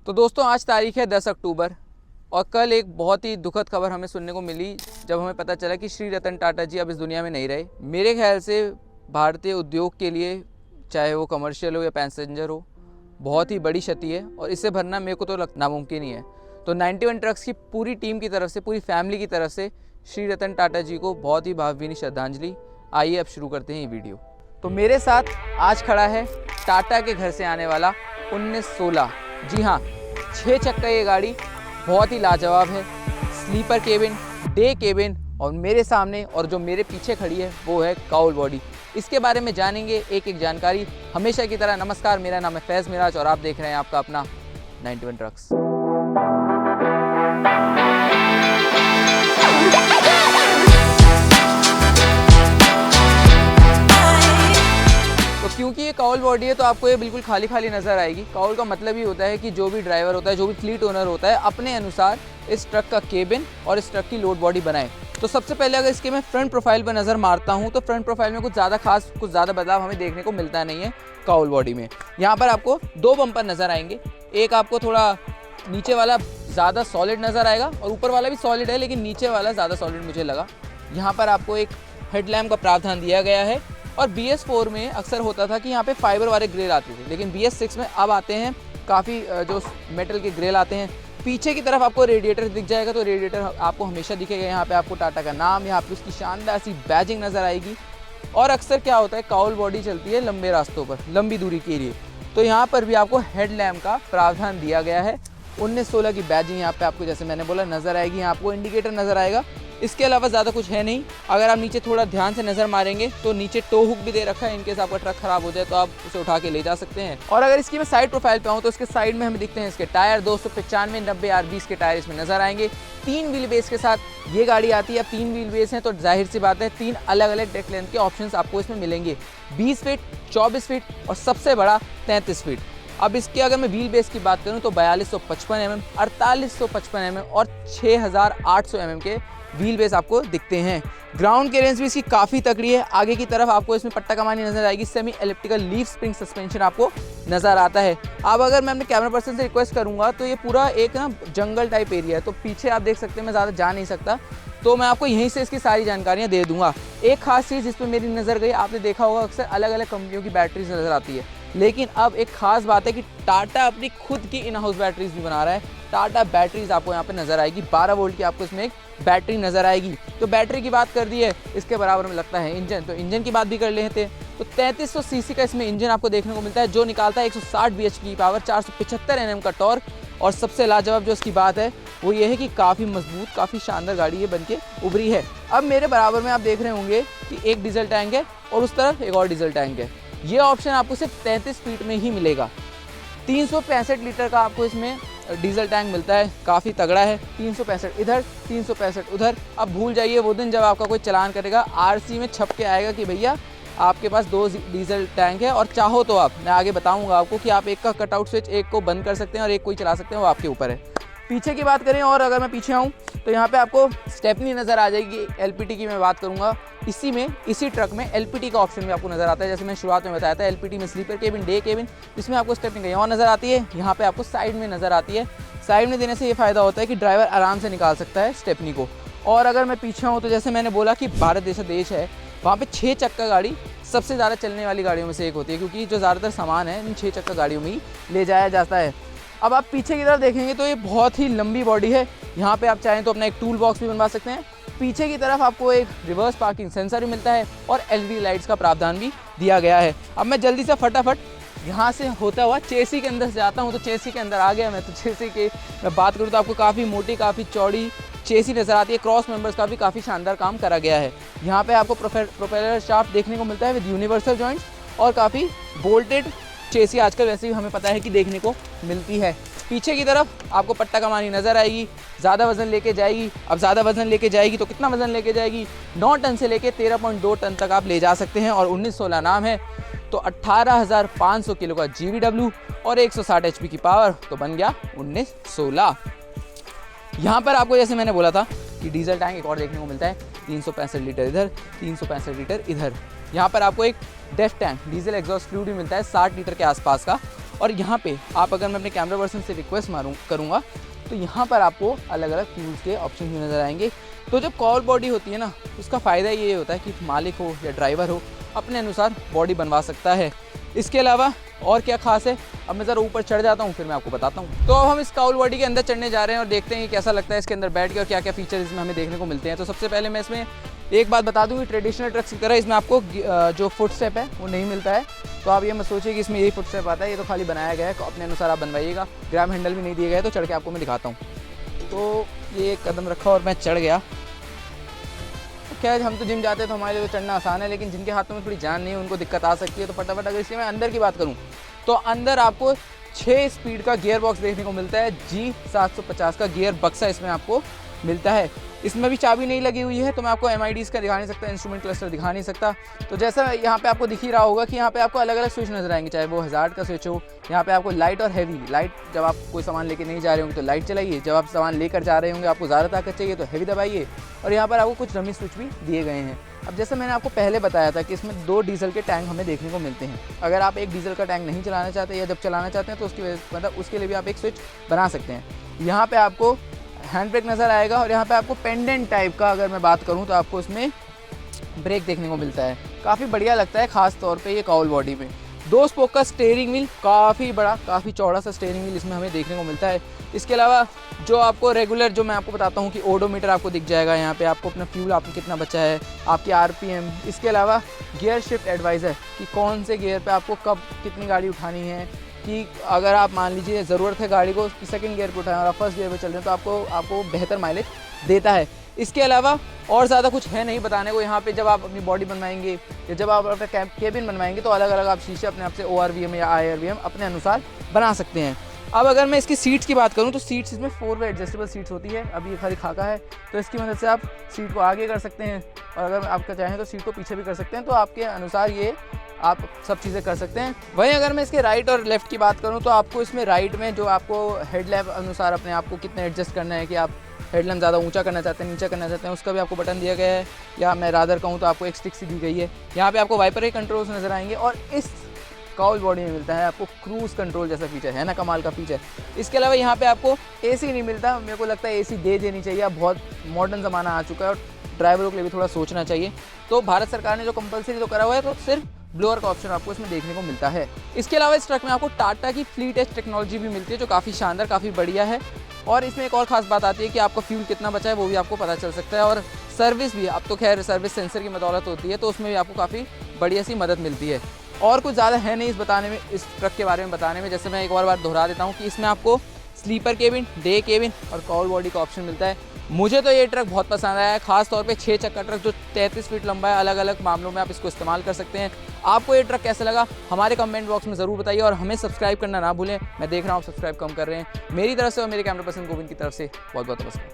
तो दोस्तों आज तारीख है 10 अक्टूबर और कल एक बहुत ही दुखद खबर हमें सुनने को मिली जब हमें पता चला कि श्री रतन टाटा जी अब इस दुनिया में नहीं रहे। मेरे ख्याल से भारतीय उद्योग के लिए, चाहे वो कमर्शियल हो या पैसेंजर हो, बहुत ही बड़ी क्षति है और इसे भरना मेरे को तो नामुमकिन ही है। तो 91 ट्रक्स की पूरी टीम की तरफ से, पूरी फैमिली की तरफ से श्री रतन टाटा जी को बहुत ही भावभीनी श्रद्धांजलि। आइए अब शुरू करते हैं ये वीडियो। तो मेरे साथ आज खड़ा है टाटा के घर से आने वाला 1916, जी हाँ 6 चक्का ये गाड़ी, बहुत ही लाजवाब है। स्लीपर केबिन, डे केबिन और मेरे सामने और जो मेरे पीछे खड़ी है वो है काउल बॉडी। इसके बारे में जानेंगे एक एक जानकारी। हमेशा की तरह नमस्कार, मेरा नाम है फैज़ मिराज और आप देख रहे हैं आपका अपना 91 ट्रक्स। तो क्योंकि ये काउल बॉडी है तो आपको ये बिल्कुल खाली खाली नज़र आएगी। काउल का मतलब ही होता है कि जो भी ड्राइवर होता है, जो भी फ्लीट ओनर होता है, अपने अनुसार इस ट्रक का केबिन और इस ट्रक की लोड बॉडी बनाए। तो सबसे पहले अगर इसके मैं फ्रंट प्रोफाइल पर नज़र मारता हूँ तो फ्रंट प्रोफाइल में कुछ ज़्यादा बदलाव हमें देखने को मिलता नहीं है काउल बॉडी में। यहाँ पर आपको 2 बम्पर नज़र आएंगे। एक आपको थोड़ा नीचे वाला ज़्यादा सॉलिड नज़र आएगा और ऊपर वाला भी सॉलिड है, लेकिन नीचे वाला ज़्यादा सॉलिड मुझे लगा। यहाँ पर आपको एक हेडलैम्प का प्रावधान दिया गया है और BS4 में अक्सर होता था कि यहाँ पे फाइबर वाले ग्रिल आते थे, लेकिन BS6 में अब आते हैं काफ़ी जो मेटल के ग्रिल आते हैं। पीछे की तरफ आपको रेडिएटर दिख जाएगा, तो रेडिएटर आपको हमेशा दिखेगा। यहाँ पे आपको टाटा का नाम, यहाँ पे उसकी शानदार सी बैजिंग नज़र आएगी। और अक्सर क्या होता है, काउल बॉडी चलती है लंबे रास्तों पर, लंबी दूरी के लिए, तो यहाँ पर भी आपको हेडलैम्प का प्रावधान दिया गया है। 1916 की बैजिंग यहाँ पे आपको, जैसे मैंने बोला, नज़र आएगी। यहाँ आपको इंडिकेटर नज़र आएगा। इसके अलावा ज़्यादा कुछ है नहीं। अगर आप नीचे थोड़ा ध्यान से नज़र मारेंगे तो नीचे टो हुक भी दे रखा है, इनकेस आपका ट्रक खराब हो जाए तो आप उसे उठा के ले जा सकते हैं। और अगर इसकी मैं साइड प्रोफाइल पे आऊँ तो इसके साइड में हमें दिखते हैं इसके टायर 295 90 R20 के टायर इसमें नज़र आएंगे। 3 व्हील बेस के साथ ये गाड़ी आती है। अब 3 व्हील बेस हैं तो जाहिर सी बात है 3 अलग अलग डेक लेंथ के ऑप्शंस आपको इसमें मिलेंगे, 20 फीट, 24 फीट और सबसे बड़ा 33 फीट। अब इसके अगर मैं व्हील बेस की बात करूं तो 4255 mm, 4855 mm और 6800 mm के व्हील बेस आपको दिखते हैं। ग्राउंड क्लियरेंस भी इसकी काफ़ी तगड़ी है। आगे की तरफ आपको इसमें पट्टा कमानी नजर आएगी। Semi elliptical leaf spring suspension आपको नज़र आता है। अब अगर मैं अपने कैमरा पर्सन से रिक्वेस्ट करूंगा तो ये पूरा एक ना जंगल टाइप एरिया है, तो पीछे आप देख सकते हैं मैं ज़्यादा जा नहीं सकता, तो मैं आपको यहीं से इसकी सारी जानकारियाँ दे दूंगा। एक खास चीज़ जिस पर मेरी नज़र गई, आपने देखा होगा अक्सर अलग अलग कंपनियों की बैटरीज नज़र आती है, लेकिन अब एक खास बात है कि टाटा अपनी खुद की इन हाउस बैटरीज भी बना रहा है। टाटा बैटरीज आपको यहाँ पे नज़र आएगी। 12 वोल्ट की आपको इसमें एक बैटरी नज़र आएगी। तो बैटरी की बात कर दी है, इसके बराबर में लगता है इंजन, तो इंजन की बात भी कर लेते हैं। तो 3300 सीसी का इसमें इंजन आपको देखने को मिलता है, जो निकालता है 160 bhp की पावर, 475 Nm का टॉर्क। और सबसे लाजवाब जो इसकी बात है वो ये है कि काफ़ी मजबूत, काफ़ी शानदार गाड़ी ये बनके उभरी है। अब मेरे बराबर में आप देख रहे होंगे कि एक डीजल टैंक है और उस तरफ एक और डीजल टैंक है। ये ऑप्शन आपको सिर्फ 33 फीट में ही मिलेगा। 365 लीटर का आपको इसमें डीजल टैंक मिलता है, काफ़ी तगड़ा है। 365 इधर, 365 उधर। अब भूल जाइए वो दिन जब आपका कोई चलान करेगा, RC में छप के आएगा कि भैया आपके पास 2 डीजल टैंक है, और चाहो तो आप, मैं आगे बताऊंगा आपको कि आप एक का कटआउट स्विच, एक को बंद कर सकते हैं और एक को ही चला सकते हैं, वो आपके ऊपर है। पीछे की बात करें और अगर मैं पीछे आऊँ तो यहाँ पे आपको स्टेपनी नज़र आ जाएगी। LPT की मैं बात करूँगा, इसी ट्रक में LPT का ऑप्शन भी आपको नज़र आता है। जैसे मैंने शुरुआत में बताया था, LPT में स्लीपर केबिन, डे केबिन, इसमें आपको स्टेपनी कहीं और नज़र आती है, यहाँ पे आपको साइड में नज़र आती है। साइड में देने से ये फ़ायदा होता है कि ड्राइवर आराम से निकाल सकता है स्टेपनी को। और अगर मैं पीछे हूँ तो जैसे मैंने बोला कि भारत जैसा देश है, वहाँ पे 6 चक्का गाड़ी सबसे ज़्यादा चलने वाली गाड़ियों में से एक होती है, क्योंकि जो ज़्यादातर सामान है इन 6 चक्का गाड़ियों में ही ले जाया जाता है। अब आप पीछे की तरफ देखेंगे तो ये बहुत ही लंबी बॉडी है। यहाँ पे आप चाहें तो अपना एक टूल बॉक्स भी बनवा सकते हैं। पीछे की तरफ आपको एक रिवर्स पार्किंग सेंसर भी मिलता है और LED लाइट्स का प्रावधान भी दिया गया है। अब मैं जल्दी से फटाफट यहाँ से होता हुआ चेसी के अंदर से जाता हूँ। तो चेसी के अंदर आ गया मैं। तो चेसी की मैं बात करूँ तो आपको काफ़ी मोटी, काफ़ी चौड़ी चेसी नज़र आती है। क्रॉस मेंबर्स का भी काफ़ी शानदार काम करा गया है। यहाँ पे आपको प्रोपेलर शाफ्ट देखने को मिलता है विद यूनिवर्सल जॉइंट्स और काफ़ी बोल्टेड चेसी आजकल वैसे भी हमें पता है कि देखने को मिलती है। पीछे की तरफ आपको पट्टा कमानी नज़र आएगी। ज़्यादा वजन लेके जाएगी। अब ज़्यादा वजन लेके जाएगी तो कितना वजन लेके जाएगी? 9 टन से लेके 13.2 टन तक आप ले जा सकते हैं। और 1916 नाम है तो 18,500 किलो का GVW और 160 HP की पावर, तो बन गया 1916। यहाँ पर आपको जैसे मैंने बोला था कि डीजल टैंक एक और देखने को मिलता है, 365 लीटर इधर, 365 लीटर इधर। यहाँ पर आपको एक DEF tank diesel exhaust fluid भी मिलता है 60 लीटर के आसपास का। और यहाँ पे आप अगर मैं अपने कैमरा पर्सन से रिक्वेस्ट करूँगा तो यहाँ पर आपको अलग अलग फ्यूल्स के ऑप्शन भी नज़र आएंगे। तो जब कॉल बॉडी होती है ना, उसका फ़ायदा ये होता है कि मालिक हो या ड्राइवर हो अपने अनुसार बॉडी बनवा सकता है। इसके अलावा और क्या खास है, अब मैं ज़रा ऊपर चढ़ जाता हूँ फिर मैं आपको बताता हूँ। तो अब हम इस काउल बॉडी के अंदर चढ़ने जा रहे हैं और देखते हैं कि कैसा लगता है इसके अंदर बैठ के और क्या क्या फीचर इसमें हमें देखने को मिलते हैं। तो सबसे पहले मैं इसमें एक बात बता दूँ कि ट्रेडिशनल ट्रक्स की तरह इसमें आपको जो फुट स्टेप है वो नहीं मिलता है। तो आप ये मत सोचिए कि इसमें यही फुट स्टेप आता है, ये तो खाली बनाया गया है, अपने अनुसार आप बनवाइएगा। ग्राम हैंडल भी नहीं दिए गए, तो चढ़ के आपको मैं दिखाता हूँ। तो ये एक कदम रखा और मैं चढ़ गया। खैर हम तो जिम जाते हैं तो हमारे लिए तो चढ़ना आसान है, लेकिन जिनके हाथों में थोड़ी जान नहीं है उनको दिक्कत आ सकती है। तो फटाफट अगर इसलिए मैं अंदर की बात करूं तो अंदर आपको 6 स्पीड का गियर बॉक्स देखने को मिलता है। G750 का गियर बक्सा इसमें आपको मिलता है। इसमें भी चाबी नहीं लगी हुई है, तो मैं आपको MIDs का दिखा नहीं सकता, इंस्ट्रूमेंट क्लस्टर दिखा नहीं सकता। तो जैसा यहाँ पे आपको दिख ही रहा होगा कि यहाँ पे आपको अलग अलग स्विच नजर आएंगे, चाहे वो हज़ार्ड का स्विच हो। यहाँ पे आपको लाइट और हैवी, लाइट जब आप कोई सामान लेके नहीं जा रहे होंगे तो लाइट चलाइए, जब आप सामान लेकर जा रहे होंगे आपको ज़्यादा ताकत चाहिए तो हैवी दबाइए। और यहाँ पर आपको कुछ रमी स्विच भी दिए गए हैं। अब जैसे मैंने आपको पहले बताया था कि इसमें 2 डीजल के टैंक हमें देखने को मिलते हैं। अगर आप एक डीजल का टैंक नहीं चलाना चाहते या जब चलाना चाहते हैं तो उसकी वजह से मतलब उसके लिए भी आप एक स्विच बना सकते हैं। यहाँ पे आपको हैंड ब्रेक नज़र आएगा और यहाँ पे आपको पेंडेंट टाइप का अगर मैं बात करूँ तो आपको इसमें ब्रेक देखने को मिलता है। काफ़ी बढ़िया लगता है, ख़ास तौर पे ये काउल बॉडी में। 2 स्पोक का स्टीयरिंग व्हील, काफ़ी बड़ा काफ़ी चौड़ा सा स्टीयरिंग व्हील इसमें हमें देखने को मिलता है। इसके अलावा जो आपको रेगुलर जो मैं आपको बताता हूँ कि ओडोमीटर आपको दिख जाएगा। यहाँ पे आपको अपना फ्यूल आपको कितना बचा है, आपकी RPM। इसके अलावा गियर शिफ्ट एडवाइज़र कि कौन से गियर पे आपको कब कितनी गाड़ी उठानी है, कि अगर आप मान लीजिए ज़रूरत है गाड़ी को कि सेकंड गियर पे उठाएं और आप फर्स्ट गियर पे चल रहे हैं तो आपको बेहतर माइलेज देता है। इसके अलावा और ज़्यादा कुछ है नहीं बताने को। यहाँ पे जब आप अपनी बॉडी बनवाएंगे या जब आप अपना केबिन बनवाएंगे तो अलग अलग आप शीशे अपने आप से ORVM या IRVM अपने अनुसार बना सकते हैं। अब अगर मैं इसकी सीट्स की बात करूं तो सीट्स इसमें 4 वे एडजस्टेबल सीट्स होती है। अब ये खाली खाका है तो इसकी मदद से आप सीट को आगे कर सकते हैं और अगर आपका चाहें तो सीट को पीछे भी कर सकते हैं। तो आपके अनुसार ये आप सब चीज़ें कर सकते हैं। वहीं अगर मैं इसके राइट और लेफ़्ट की बात करूं तो आपको इसमें राइट में जो आपको हेडलैम्प अनुसार अपने आप को कितने एडजस्ट करना है, कि आप हेडलैम्प ज़्यादा ऊंचा करना चाहते हैं, नीचा करना चाहते हैं, उसका भी आपको बटन दिया गया है। या मैं रादर कहूँ तो आपको एक स्टिक सी दी गई है। यहाँ पे आपको वाइपर के कंट्रोल्स नज़र आएंगे और इस काउल बॉडी में मिलता है आपको क्रूज़ कंट्रोल जैसा फीचर, है ना, कमाल का फीचर। इसके अलावा यहाँ पे आपको AC नहीं मिलता। मेरे को लगता है AC दे देनी चाहिए, अब बहुत मॉडर्न ज़माना आ चुका है और ड्राइवरों के लिए भी थोड़ा सोचना चाहिए। तो भारत सरकार ने जो कंपलसरी तो करा हुआ है, तो सिर्फ ब्लोअर का ऑप्शन आपको इसमें देखने को मिलता है। इसके अलावा इस ट्रक में आपको टाटा की फ्लीट एज टेक्नोलॉजी भी मिलती है जो काफ़ी शानदार, काफ़ी बढ़िया है। और इसमें एक और ख़ास बात आती है कि आपका फ्यूल कितना बचा है वो भी आपको पता चल सकता है। और सर्विस भी, अब तो खैर सर्विस सेंसर की बदौलत होती है, तो उसमें भी आपको काफ़ी बढ़िया सी मदद मिलती है। और कुछ ज़्यादा है नहीं इस ट्रक के बारे में बताने में। जैसे मैं एक और बार दोहरा देता हूँ कि इसमें आपको स्लीपर केबिन, डे केबिन और काउल बॉडी का ऑप्शन मिलता है। मुझे तो ये ट्रक बहुत पसंद आया है, खास तौर पे 6 चक्का ट्रक जो 33 फीट लंबा है। अलग अलग मामलों में आप इसको इस्तेमाल कर सकते हैं। आपको ये ट्रक कैसा लगा हमारे कमेंट बॉक्स में ज़रूर बताइए और हमें सब्सक्राइब करना ना भूलें। मैं देख रहा हूँ सब्सक्राइब कम कर रहे हैं। मेरी तरफ से और मेरे कैमरा पर्सन गोविंद की तरफ से बहुत बहुत नमस्कार।